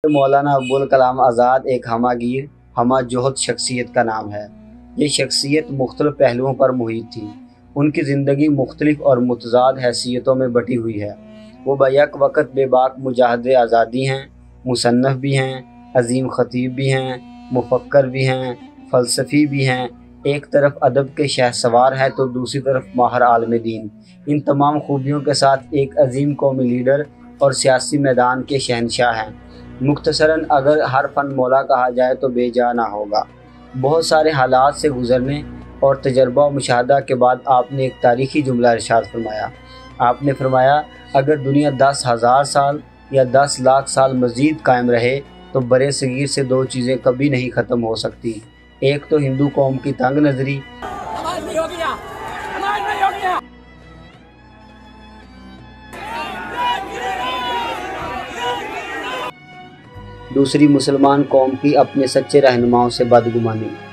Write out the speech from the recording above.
مولانا ابوال کلام آزاد ایک ہمہ گیر ہمہ جہد شخصیت کا نام ہے۔ یہ شخصیت مختلف پہلوؤں پر محیط تھی۔ ان کی زندگی مختلف اور متضاد حیثیتوں میں بٹی ہوئی ہے۔ وہ بیک وقت بے باک مجاہد آزادی ہیں، مصنف بھی ہیں، عظیم خطیب بھی ہیں، مفکر بھی ہیں، فلسفی بھی ہیں۔ ایک طرف ادب کے شہسوار ہیں تو دوسری طرف ماہر عالم دین۔ ان تمام خوبیوں کے ساتھ ایک عظیم قومی لیڈر اور سیاسی میدان کے شہنشاہ ہیں۔ مختصراً اگر ہر فن مولا کہا جائے تو بے جا نہ ہوگا۔ بہت سارے حالات سے گزرنے اور تجربہ و مشاہدہ کے بعد آپ نے ایک تاریخی جملہ ارشاد فرمایا۔ آپ نے فرمایا، اگر دنیا 10,000 سال یا 10 لاکھ سال مزید قائم رہے تو برِ صغیر سے دو چیزیں کبھی نہیں ختم ہو سکتی۔ ایک تو ہندو قوم کی تنگ نظری دوسری مسلمان قوم کی اپنے سچے رہنماؤں سے بدگمانی۔